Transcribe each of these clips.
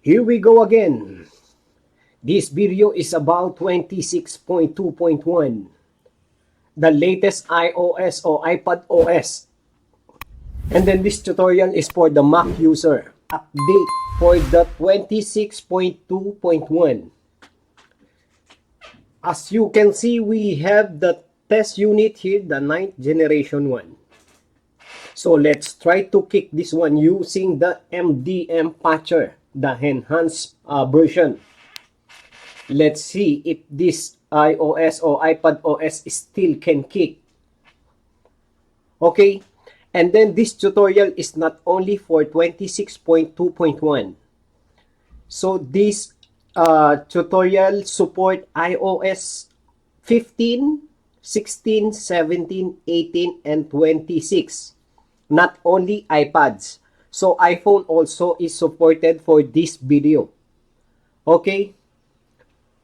Here we go again. This video is about 26.2.1, the latest iOS or iPad OS. And then this tutorial is for the Mac user. Update for the 26.2.1. As you can see, we have the test unit here, the 9th generation one. So let's try to kick this one using the MDM patcher, the enhanced version. Let's see if this iOS or iPad OS still can kick. Okay, and then this tutorial is not only for 26.2.1. So this tutorial support iOS 15, 16, 17, 18, and 26. Not only iPads. So iPhone also is supported for this video. Okay.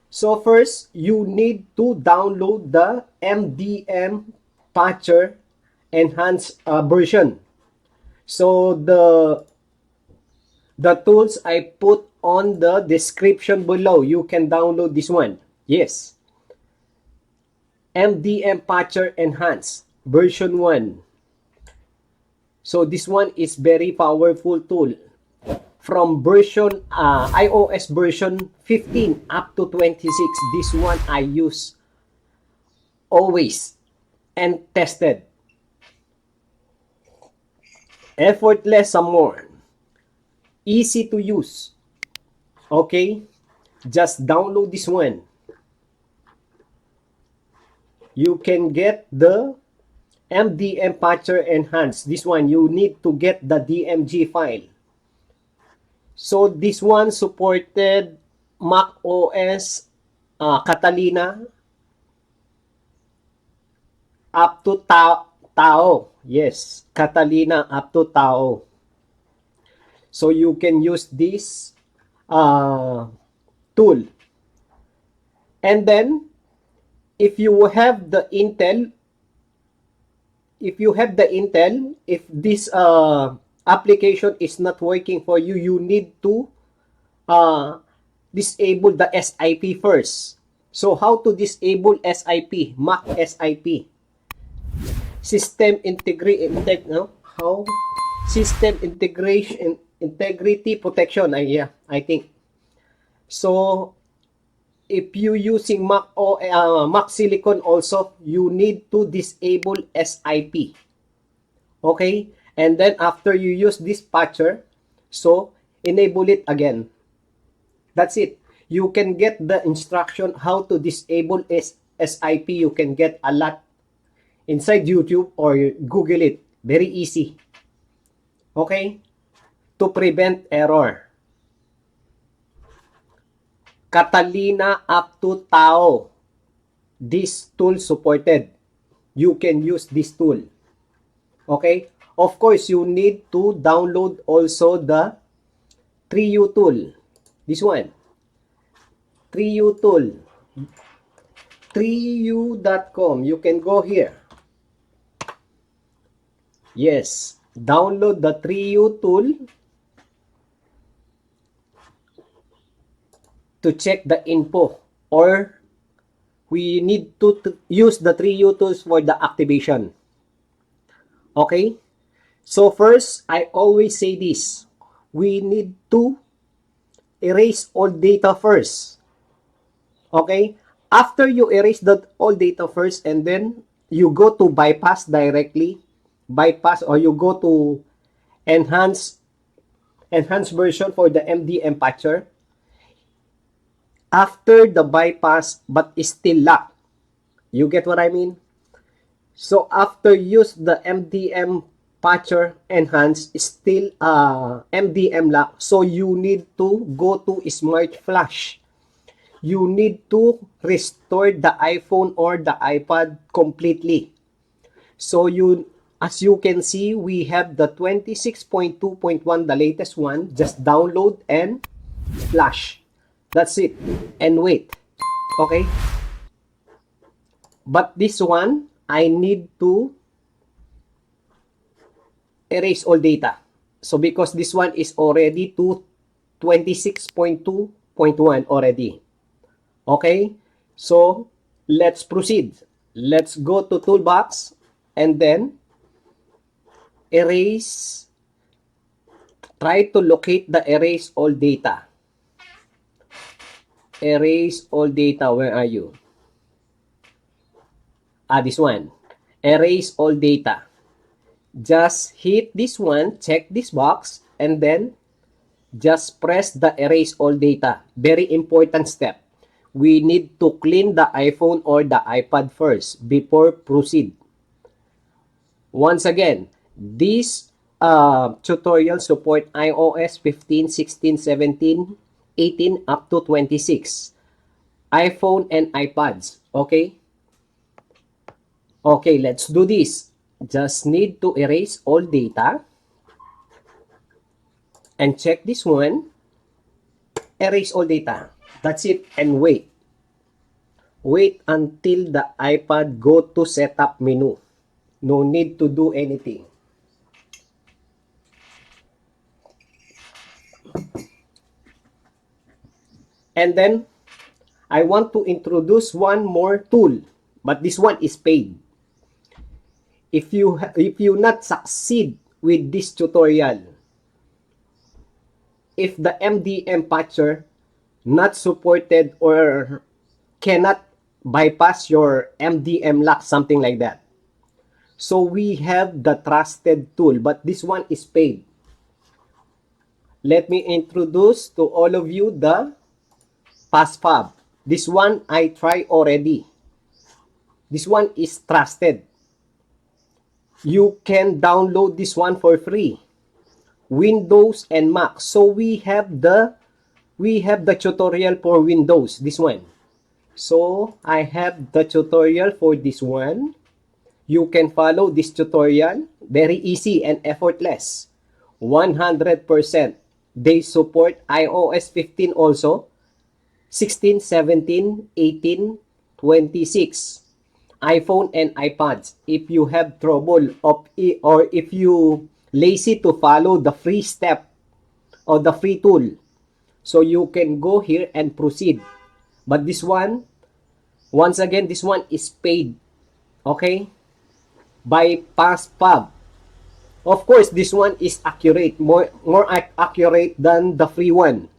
So first, you need to download the MDM patcher enhanced version. So the tools I put on the description below, you can download this one. Yes. MDM patcher enhanced version 1. So this one is very powerful tool. From version iOS version 15 up to 26, this one I use always and tested. Effortless some more. Easy to use. Okay? Just download this one. You can get the MDM patcher enhanced. This one, you need to get the DMG file. So this one supported Mac OS Catalina up to Tao. Yes, Catalina up to Tao. So you can use this tool. And then, if you have the Intel, if this application is not working for you, you need to disable the SIP first. So how to disable SIP? Mac SIP. System integrity protection. I think. So if you using Mac Silicon also, you need to disable SIP. Okay? And then after you use this patcher, so enable it again. That's it. You can get the instruction how to disable SIP. You can get a lot inside YouTube or Google it. Very easy. Okay? To prevent error. Catalina up to Tao. This tool supported. You can use this tool. Okay? Of course, you need to download also the 3U tool. This one. 3U tool. 3U.com. You can go here. Yes. Download the 3U tool to check the info. Or we need to use the 3U tools for the activation. Okay? So first, I always say this. We need to erase all data first. Okay? After you erase all data first and then you go to bypass directly. Bypass or you go to enhanced version for the MDM patcher. After the bypass but is still locked. You get what I mean? So after use the MDM patcher enhanced, still MDM lock. So you need to go to Smart Flash. You need to restore the iPhone or the iPad completely. So as you can see, we have the 26.2.1, the latest one. Just download and flash. That's it. And wait. Okay? But this one, I need to erase all data. So because this one is already 26.2.1 already. Okay? So, let's proceed. Let's go to toolbox and then erase. Try to locate the erase all data. Erase all data. Where are you? This one. Erase all data. Just hit this one, check this box, and then just press the erase all data. Very important step. We need to clean the iPhone or the iPad first before proceed. Once again, this tutorial support iOS 15, 16, 17, 18 up to 26. iPhone and iPads. Okay? Okay, let's do this. Just need to erase all data and check this one. Erase all data. That's it, and wait. Wait until the iPad go to setup menu. No need to do anything. And then, I want to introduce one more tool, but this one is paid. If you not succeed with this tutorial, if the MDM patcher not supported or cannot bypass your MDM lock, something like that. So we have the trusted tool, but this one is paid. Let me introduce to all of you the PassFab. This one I try already. This one is trusted. You can download this one for free. Windows and Mac. So we have the tutorial for Windows, this one. So I have the tutorial for this one. You can follow this tutorial. Very easy and effortless. 100%. They support iOS 15 also. 16, 17, 18, 26. iPhone and iPads. If you have trouble or if you lazy to follow the free step or the free tool, so you can go here and proceed. But this one, once again, this one is paid. Okay? By PassFab. Of course, this one is accurate. More accurate than the free one.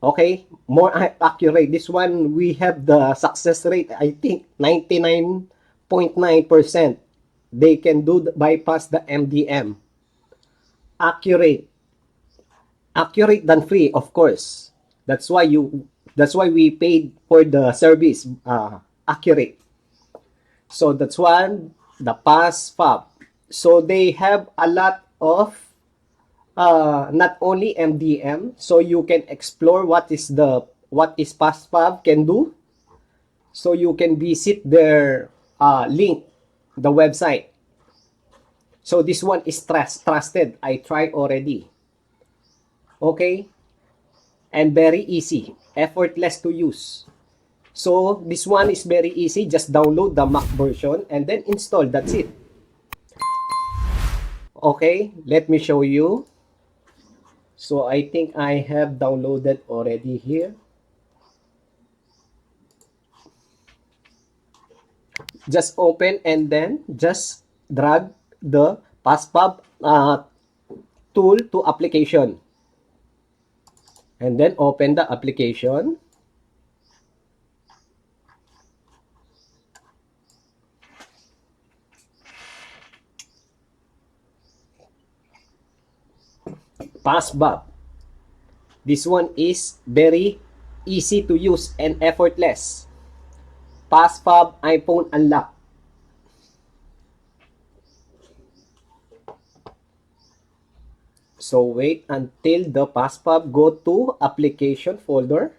Okay? More accurate. This one, we have the success rate, I think, 99.9%. They can bypass the MDM. Accurate. Accurate than free, of course. That's why we paid for the service. Accurate. So that's one, the PassFab. So they have a lot of not only MDM, so you can explore what is PassFab can do. So you can visit their link, the website. So this one is trusted. I tried already. Okay? And very easy, effortless to use. So this one is very easy. Just download the Mac version and then install. That's it. Okay, let me show you. So I think I have downloaded already here. Just open and then just drag the PassFab tool to application. And then open the application. PassFab. This one is very easy to use and effortless. PassFab iPhone Unlock. So wait until the PassFab go to application folder.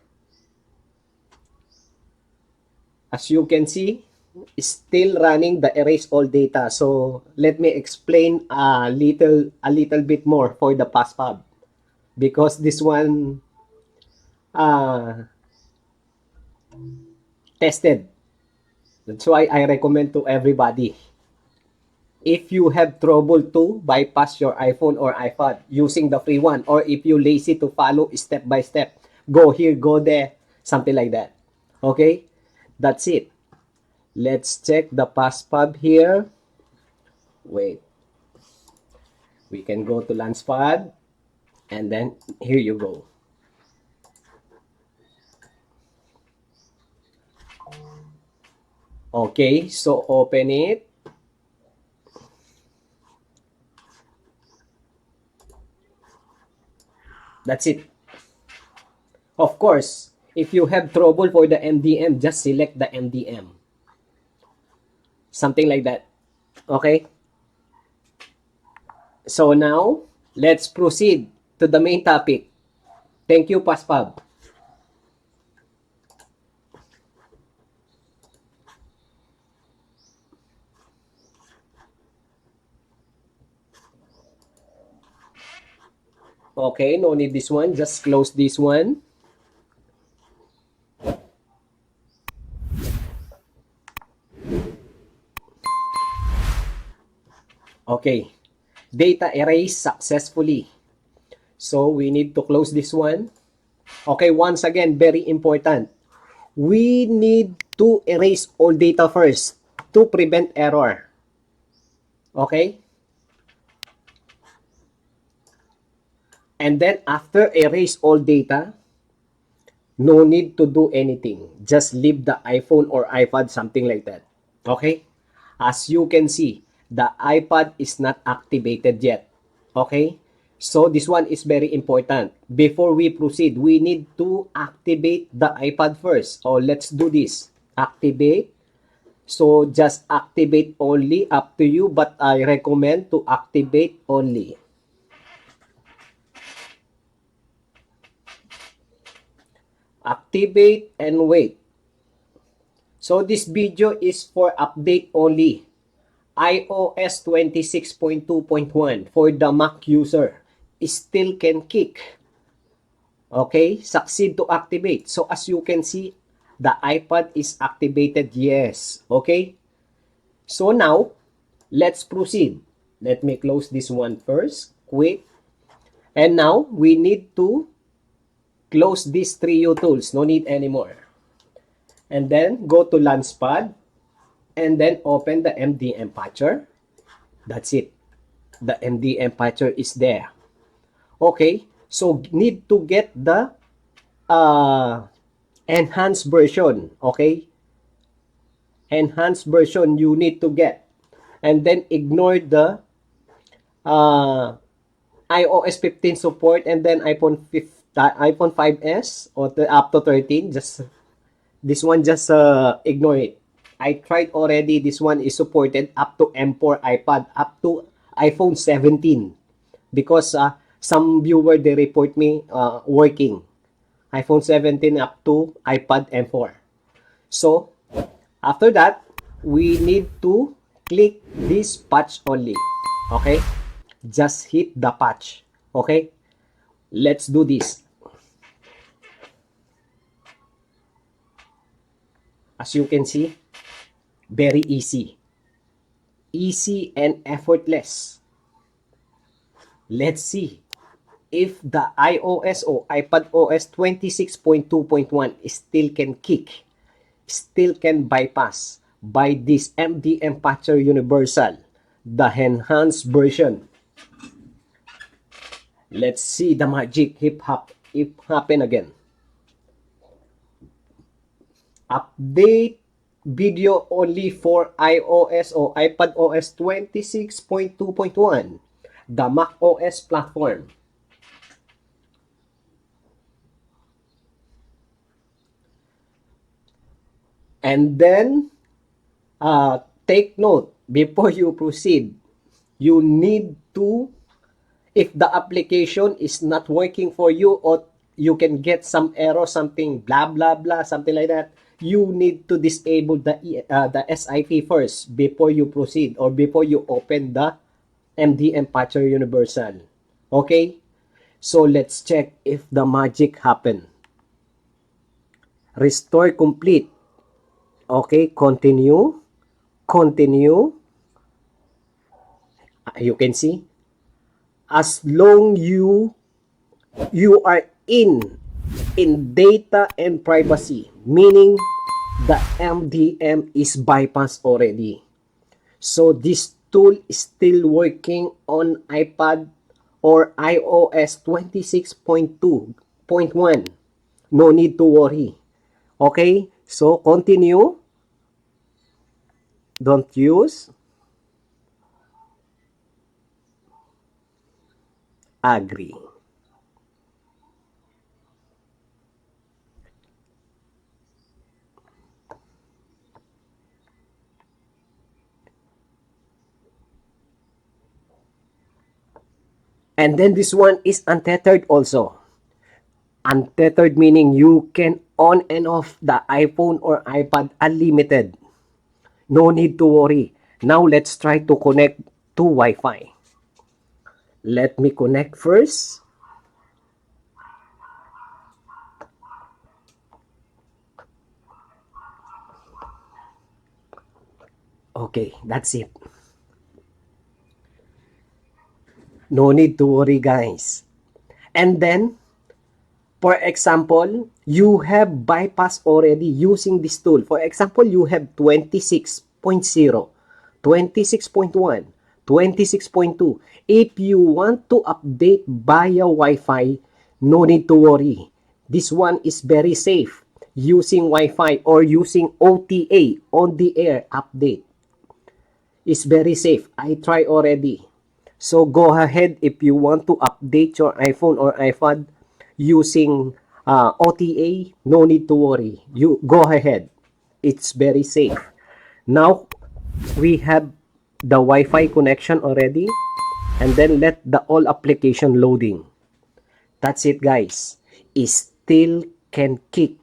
As you can see, still running the erase all data. So let me explain a little bit more for the PassFab, because this one tested. That's why I recommend to everybody. if you have trouble to bypass your iPhone or iPad using the free one, or if you lazy to follow step by step, go here, go there, something like that. Okay, that's it. Let's check the passpub here. Wait, we can go to Launchpad, and then here you go. Okay, so open it. That's it. Of course, if you have trouble for the MDM, just select the MDM. Something like that. Okay? So now, let's proceed to the main topic. Thank you, Paspab. Okay, no need this one. Just close this one. Okay. Data erase successfully. So we need to close this one. Okay, once again, very important. We need to erase all data first to prevent error. Okay? And then after erase all data, no need to do anything. Just leave the iPhone or iPad, something like that. Okay? As you can see, the iPad is not activated yet. Okay? So this one is very important. Before we proceed, we need to activate the iPad first. So let's do this. Activate. So just activate only, up to you, but I recommend to activate only. Activate and wait. So this video is for update only. iOS 26.2.1 for the Mac user still can kick. Okay, succeed to activate. So as you can see, the iPad is activated. Yes. Okay. So now, let's proceed. Let me close this one first. Quick. And now, we need to close these three utils. No need anymore. And then, go to Launchpad. And then, open the MDM patcher. That's it. The MDM patcher is there. Okay. So, need to get the enhanced version. Okay. Enhanced version you need to get. And then, ignore the iOS 15 support, and then iPhone 5s or up to 13. Just this one, just ignore it. I tried already. This one is supported up to M4 iPad, up to iPhone 17, because some viewer, they report me working iPhone 17 up to iPad M4. So after that, we need to click this patch only. Okay, just hit the patch. Okay, let's do this. As you can see, very easy. Easy and effortless. Let's see if the iOS or iPad OS 26.2.1 still can kick, still can bypass by this MDM Patcher Universal, the enhanced version. Let's see the magic if happen again. Update video only for iOS or iPad OS 26.2.1, the Mac OS platform. And then, take note, before you proceed, you need to, if the application is not working for you, or you can get some error, something blah blah blah, something like that, you need to disable the SIP first before you proceed, or before you open the MDM Patcher Universal. Okay? So let's check if the magic happen. Restore complete. Okay, continue. Continue. You can see, as long you are in data and privacy, meaning the MDM is bypassed already. So this tool is still working on iPad or iOS 26.2.1. No need to worry. Okay? So continue. Don't use. Agree. And then this one is untethered also. Untethered meaning you can on and off the iPhone or iPad unlimited. No need to worry. Now let's try to connect to Wi-Fi. Let me connect first. Okay, that's it. No need to worry, guys. And then, for example, you have bypassed already using this tool. For example, you have 26.0, 26.1, 26.2. If you want to update via Wi-Fi, no need to worry. This one is very safe. Using Wi-Fi or using OTA, on the air update, is very safe. I try already. So go ahead if you want to update your iPhone or iPad using OTA, no need to worry. You go ahead. It's very safe. Now we have the Wi-Fi connection already, and then let the all application loading. That's it, guys. It still can kick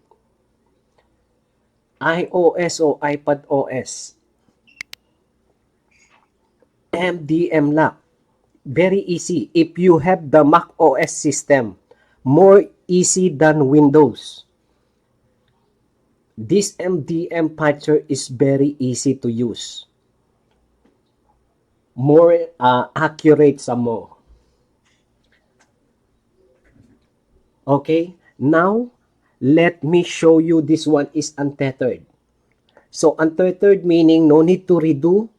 iOS or iPad OS. MDM lock. Very easy. If you have the Mac OS system, more easy than Windows. This MDM patcher is very easy to use. More accurate some more. Okay, now let me show you this one is untethered. So untethered meaning no need to redo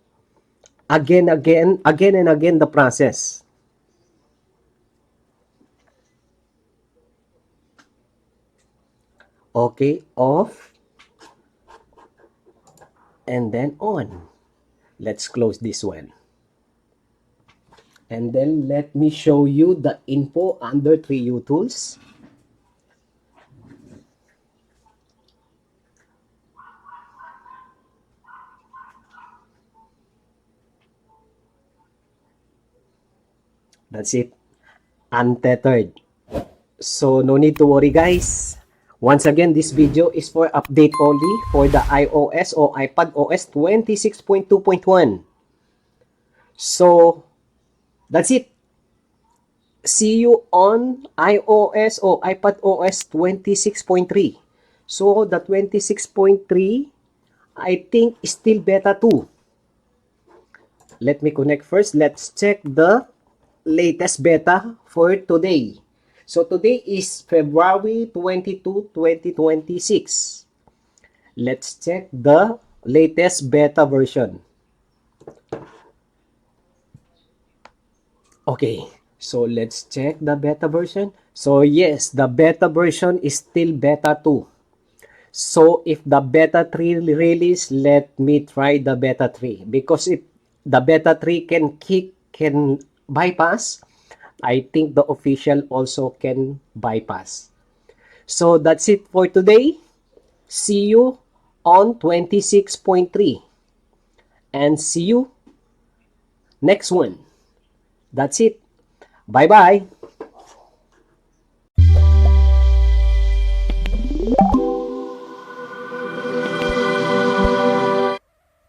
again and again the process. Okay, off and then on. Let's close this one. And then let me show you the info under 3U tools. That's it. Untethered. So no need to worry, guys. Once again, this video is for update only for the iOS or iPad OS 26.2.1. So that's it. See you on iOS or iPad OS 26.3. So the 26.3, I think is still beta 2. Let me connect first. Let's check the latest beta for today. So today is February 22, 2026. Let's check the latest beta version. Okay, so let's check the beta version. So yes, the beta version is still beta 2. So if the beta 3 release, let me try the beta 3. Because if the beta 3 can bypass, I think the official also can bypass. So that's it for today. See you on 26.3. And see you next one. That's it. Bye-bye.